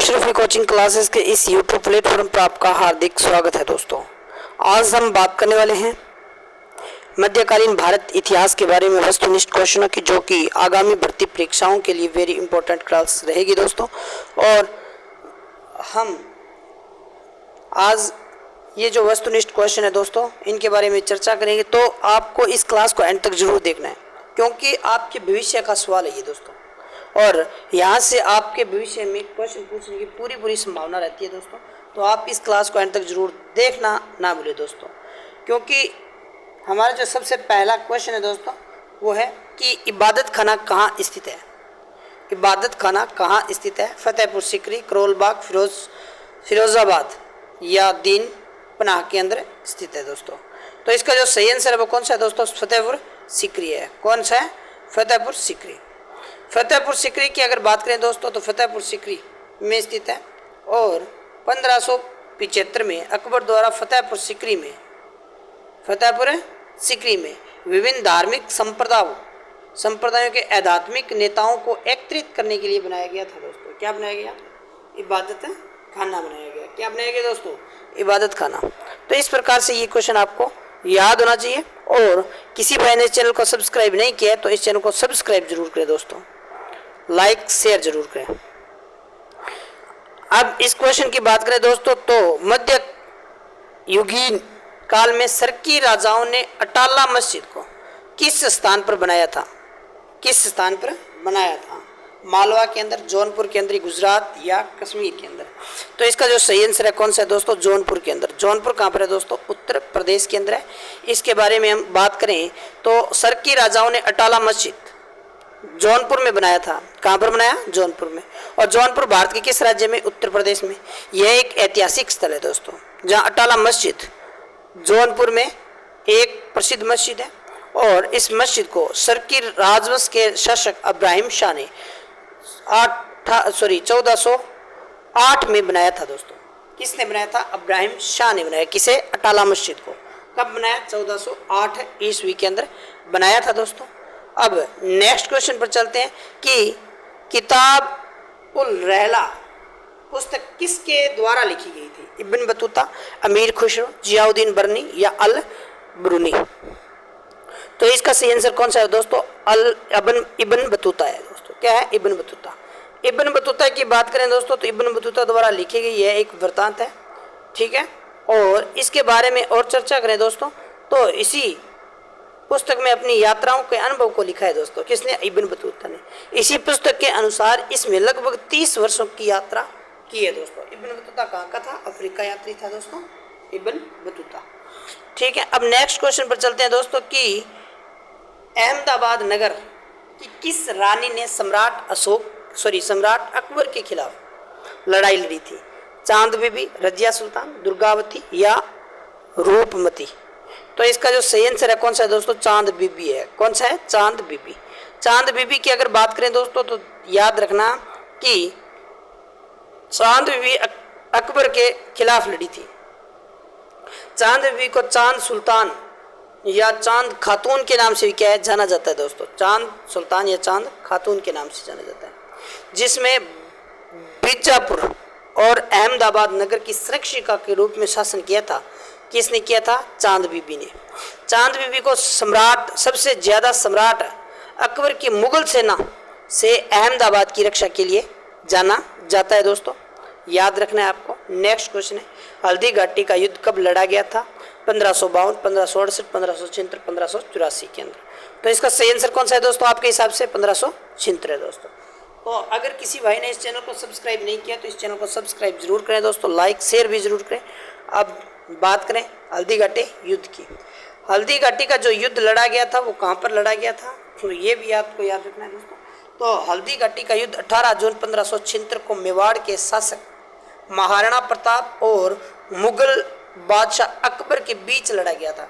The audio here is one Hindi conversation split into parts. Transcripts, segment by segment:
अशरफी कोचिंग क्लासेस के इस यूट्यूब प्लेटफॉर्म पर आपका हार्दिक स्वागत है दोस्तों। आज हम बात करने वाले हैं मध्यकालीन भारत इतिहास के बारे में वस्तुनिष्ठ क्वेश्चनों की, जो कि आगामी भर्ती परीक्षाओं के लिए वेरी इंपॉर्टेंट क्लास रहेगी दोस्तों। और हम आज ये जो वस्तुनिष्ठ क्वेश्चन है दोस्तों, इनके बारे में चर्चा करेंगे। तो आपको इस क्लास को एंड तक जरूर देखना है, क्योंकि आपके भविष्य का सवाल है ये दोस्तों, और यहाँ से आपके भविष्य में क्वेश्चन पूछने की पूरी संभावना रहती है दोस्तों। तो आप इस क्लास को एंड तक जरूर देखना ना भूलें दोस्तों, क्योंकि हमारा जो सबसे पहला क्वेश्चन है दोस्तों वो है कि इबादत खाना कहाँ स्थित है। इबादत खाना कहाँ स्थित है? फतेहपुर सीकरी, करोल बाग, फिरोजाबाद या दीन पनाह के अंदर स्थित है दोस्तों। तो इसका जो सही आंसर है वो कौन सा है दोस्तों? फतेहपुर सीकरी है। कौन सा है? फतेहपुर सीकरी। फतेहपुर सीकरी की अगर बात करें दोस्तों, तो फतेहपुर सीकरी में स्थित है। और 1575 में अकबर द्वारा फतेहपुर सीकरी में विभिन्न धार्मिक संप्रदायों के आध्यात्मिक नेताओं को एकत्रित करने के लिए बनाया गया था दोस्तों। क्या बनाया गया? इबादत खाना बनाया गया। क्या बनाया गया दोस्तों? इबादत खाना। तो इस प्रकार से ये क्वेश्चन आपको याद होना चाहिए। और किसी भाई ने इस चैनल को सब्सक्राइब नहीं किया है तो इस चैनल को सब्सक्राइब जरूर करें दोस्तों, लाइक शेयर जरूर करें। अब इस क्वेश्चन की बात करें दोस्तों, तो मध्य युगीन काल में सरकी राजाओं ने अटाला मस्जिद को किस स्थान पर बनाया था? किस स्थान पर बनाया था? मालवा के अंदर, जौनपुर के अंदर, गुजरात या कश्मीर के अंदर? तो इसका जो सही आंसर है कौन सा है दोस्तों? जौनपुर के अंदर। जौनपुर कहाँ पर है दोस्तों? उत्तर प्रदेश के अंदर है। इसके बारे में हम बात करें तो सरकी राजाओं ने अटाला मस्जिद जौनपुर में बनाया था। कहाँ पर बनाया? जौनपुर में। और जौनपुर भारत के किस राज्य में? उत्तर प्रदेश में। यह एक ऐतिहासिक स्थल है दोस्तों, जहाँ अटाला मस्जिद जौनपुर में एक प्रसिद्ध मस्जिद है। और इस मस्जिद को सरकी राजवंश के शासक इब्राहिम शाह ने 1408 में बनाया था दोस्तों। किसने बनाया था? इब्राहिम शाह ने बनाया। किसे? अटाला मस्जिद को। कब बनाया? 1408 ईस्वी के अंदर बनाया था दोस्तों। अब नेक्स्ट क्वेश्चन पर चलते हैं कि किताब उल रहला पुस्तक किसके द्वारा लिखी गई थी? इब्न बतूता, अमीर खुसरो, जियाउद्दीन बरनी या अल ब्रूनी? तो इसका सही आंसर कौन सा है दोस्तों? इब्न बतूता है दोस्तों। क्या है? Ibn Battuta. इब्न बतूता की बात करें दोस्तों, तो इब्न बतूता द्वारा लिखी गई यह एक वृत्तांत है, ठीक है। और इसके बारे में और चर्चा करें दोस्तों, तो इसी पुस्तक में अपनी यात्राओं के अनुभव को लिखा है दोस्तों। किसने? इब्न बतूता ने। इसी पुस्तक के अनुसार इसमें लगभग 30 वर्षों की यात्रा की है दोस्तों। इब्न बतूता कहाँ का था? अफ्रीका यात्री था दोस्तों इब्न बतूता, ठीक है। अब नेक्स्ट क्वेश्चन पर चलते हैं दोस्तों कि अहमदाबाद नगर की किस रानी ने सम्राट अकबर के खिलाफ लड़ाई लड़ी थी? चांद बीबी, रजिया सुल्तान, दुर्गावती या रूपमती? तो इसका जो सही आंसर है कौन सा है दोस्तों? चांद बीबी है। कौन सा है? चांद बीबी। चांद बीबी की अगर बात करें दोस्तों, तो याद रखना कि चांद बीबी अकबर के खिलाफ लड़ी थी। चांद बीबी को चांद सुल्तान या चांद खातून के नाम से भी क्या है जाना जाता है दोस्तों? चांद सुल्तान या चांद खातून के नाम से जाना जाता है, जिसमें बीजापुर और अहमदाबाद नगर की संरक्षिका के रूप में शासन किया था। किसने किया था? चांद बीबी ने। चांद बीबी को सबसे ज्यादा सम्राट अकबर की मुगल सेना से अहमदाबाद की रक्षा के लिए जाना जाता है दोस्तों, याद रखना है आपको। नेक्स्ट क्वेश्चन है हल्दी घाटी का युद्ध कब लड़ा गया था? 1552, 1568, 1576, 1584 के अंदर। तो इसका सही आंसर कौन सा है दोस्तों आपके हिसाब से? 1576 है दोस्तों। तो अगर किसी भाई ने इस चैनल को सब्सक्राइब नहीं किया तो इस चैनल को सब्सक्राइब जरूर करें दोस्तों, लाइक शेयर भी जरूर करें। अब बात करें हल्दी घाटी युद्ध की। हल्दी घाटी का जो युद्ध लड़ा गया था वो कहाँ पर लड़ा गया था? तो ये भी आपको याद रखना है दोस्तों। तो हल्दी घाटी का युद्ध 18 जून 1576 को मेवाड़ के शासक महाराणा प्रताप और मुगल बादशाह अकबर के बीच लड़ा गया था।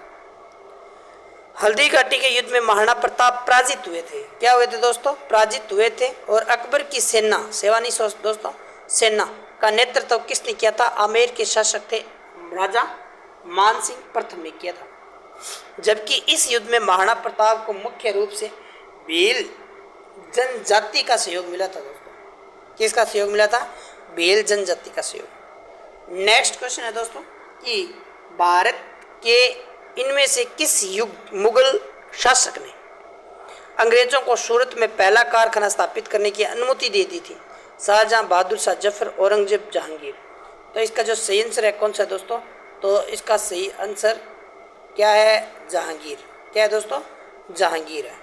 हल्दी घाटी के युद्ध में महाराणा प्रताप पराजित हुए थे। क्या हुए थे दोस्तों? पराजित हुए थे। और अकबर की सेना, सेवा नहीं दोस्तों, सेना का नेतृत्व किसने किया था? आमेर के शासक थे राजा मान सिंह प्रथम ने किया था। जबकि इस युद्ध में महाराणा प्रताप को मुख्य रूप से भील जनजाति का सहयोग मिला था दोस्तों। किसका सहयोग मिला था? भील जनजाति का सहयोग। नेक्स्ट क्वेश्चन है दोस्तों कि भारत के इनमें से किस युग मुगल शासक ने अंग्रेजों को सूरत में पहला कारखाना स्थापित करने की अनुमति दे दी थी? शाहजहां, बहादुर शाह जफर, औरंगजेब, जहांगीर। तो इसका जो सही आंसर है कौन सा है दोस्तों? तो इसका सही आंसर क्या है? जहांगीर। क्या है दोस्तों? जहांगीर है।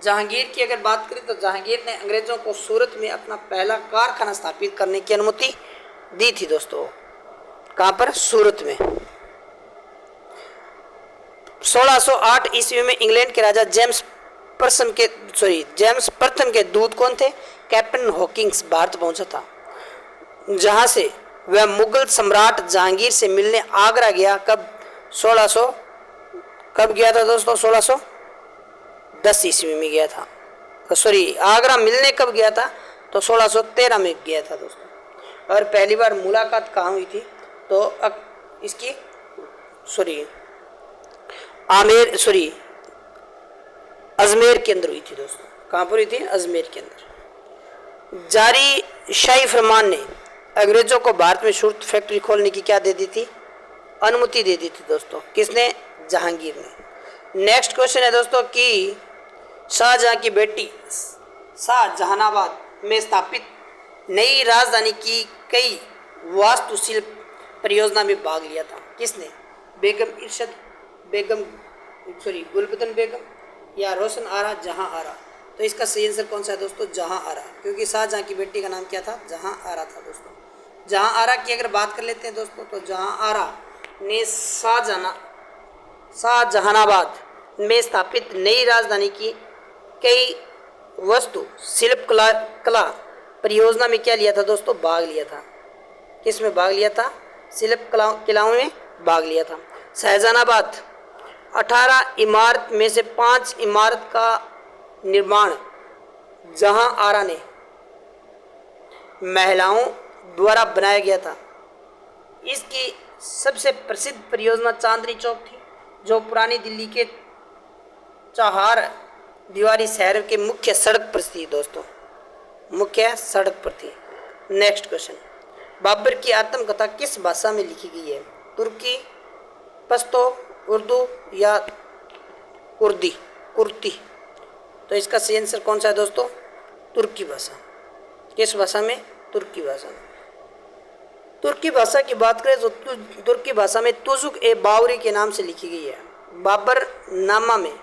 जहांगीर की अगर बात करें तो जहांगीर ने अंग्रेजों को सूरत में अपना पहला कारखाना स्थापित करने की अनुमति दी थी दोस्तों। कहाँ पर? सूरत में। 1608 ईस्वी में इंग्लैंड के राजा जेम्स प्रथम के दूत कौन थे? कैप्टन हॉकिंस भारत पहुंचा था, जहां से वह मुगल सम्राट जहांगीर से मिलने आगरा गया। कब? 1600 कब गया था दोस्तों? 1610 ईस्वी में गया था। आगरा मिलने कब गया था? तो 1613 में गया था दोस्तों। और पहली बार मुलाकात कहाँ हुई थी? तो इसकी अजमेर के अंदर हुई थी दोस्तों। कहाँ पर हुई थी? अजमेर के अंदर। जारी शाही फरमान ने अंग्रेजों को भारत में सूरत फैक्ट्री खोलने की क्या दे दी थी? अनुमति दे दी थी दोस्तों। किसने? जहांगीर ने। नेक्स्ट क्वेश्चन है दोस्तों कि शाहजहां की बेटी शाहजहानाबाद में स्थापित नई राजधानी की कई वास्तुशिल्प परियोजना में भाग लिया था। किसने? बेगम इरशद, गुलबदन बेगम या रोशन आरा, जहां आरा। तो इसका सही आंसर कौन सा है दोस्तों? जहां आरा, क्योंकि शाहजहां की बेटी का नाम क्या था? जहां आरा था दोस्तों। जहां आरा की अगर बात कर लेते हैं दोस्तों, तो जहां आरा ने शाहजहानाबाद में स्थापित नई राजधानी की कई वस्तु शिल्प कला परियोजना में क्या लिया था दोस्तों? भाग लिया था। किस में भाग लिया था? शिल्प कलाओं में भाग लिया था। शाहजहानाबाद 18 इमारत में से 5 इमारत का निर्माण जहां आरा ने महिलाओं द्वारा बनाया गया था। इसकी सबसे प्रसिद्ध परियोजना चांदनी चौक थी, जो पुरानी दिल्ली के चार दीवारी शहर के मुख्य सड़क पर थी दोस्तों। मुख्य सड़क पर थी। नेक्स्ट क्वेश्चन, बाबर की आत्मकथा किस भाषा में लिखी गई है? तुर्की, पश्तो, उर्दू या कुर्दी। तो इसका सही आंसर कौन सा है दोस्तों? तुर्की भाषा। किस भाषा में? तुर्की भाषा में। तुर्की भाषा की बात करें तो तुर्की भाषा में तुजुक ए बावरी के नाम से लिखी गई है। बाबर नामा में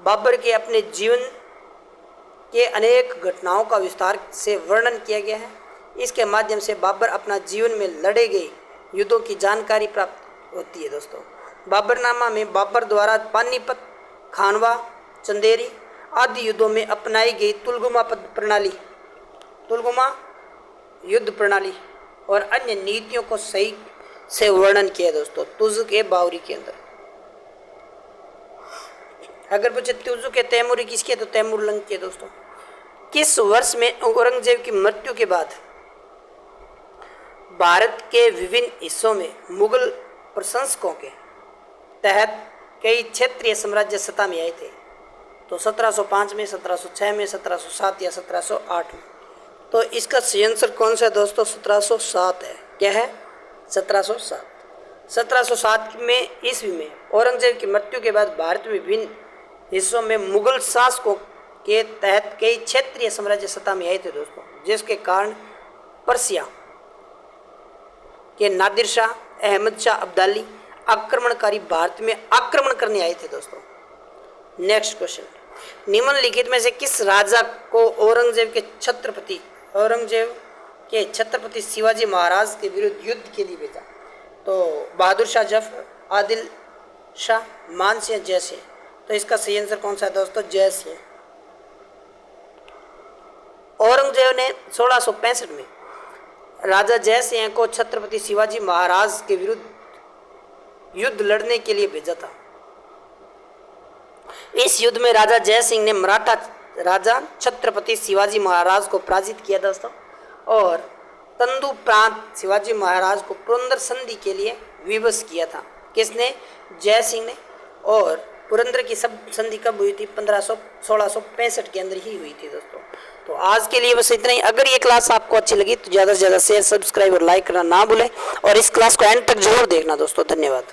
बाबर के अपने जीवन के अनेक घटनाओं का विस्तार से वर्णन किया गया है। इसके माध्यम से बाबर अपना जीवन में लड़े गए युद्धों की जानकारी प्राप्त होती है दोस्तों। बाबरनामा में बाबर द्वारा पानीपत, खानवा, चंदेरी आदि युद्धों में अपनाई गई तुलगुमा युद्ध प्रणाली और अन्य नीतियों को सही से वर्णन किया दोस्तों तुजुक ए बावरी के अंदर। अगर पूछे तुजुक ए तैमूरी किसकी है? तो तैमूर लंग की है दोस्तों। किस वर्ष में औरंगजेब की मृत्यु के बाद भारत के विभिन्न हिस्सों में मुगल प्रशंसकों के तहत कई क्षेत्रीय साम्राज्य सत्ता में आए थे? तो 1705 में, 1706 में, 1707 या 1708 में। तो इसका सही आंसर कौन सा है दोस्तों? 1707 है। क्या है? 1707। 1707 में ईस्वी में औरंगजेब की मृत्यु के बाद भारत में विभिन्न हिस्सों में मुगल शासकों के तहत कई क्षेत्रीय साम्राज्य सत्ता में आए थे दोस्तों, जिसके कारण पर्सिया के नादिर शाह, अहमद शाह अब्दाली आक्रमणकारी भारत में आक्रमण करने आए थे दोस्तों। नेक्स्ट क्वेश्चन, निम्नलिखित में से किस राजा को औरंगजेब के छत्रपति शिवाजी महाराज के विरुद्ध युद्ध के लिए भेजा? तो बहादुर शाह जफर, आदिल शाह, मान सिंह, जय सिंह। तो इसका सही आंसर कौन सा है दोस्तों? जय सिंह। औरंगजेब ने 1665 में राजा जय सिंह को छत्रपति शिवाजी महाराज के विरुद्ध युद्ध लड़ने के लिए भेजा था। इस युद्ध में राजा जय सिंह ने मराठा राजा छत्रपति शिवाजी महाराज को पराजित किया दोस्तों और तंदू प्रांत शिवाजी महाराज को पुरंदर संधि के लिए विवश किया था। किसने? जय सिंह ने। और पुरंदर की सब संधि कब हुई थी? 1665 के अंदर ही हुई थी दोस्तों। तो आज के लिए बस इतना ही। अगर ये क्लास आपको अच्छी लगी तो ज़्यादा से ज़्यादा शेयर, सब्सक्राइब और लाइक करना ना भूलें, और इस क्लास को एंड तक जरूर देखना दोस्तों। धन्यवाद।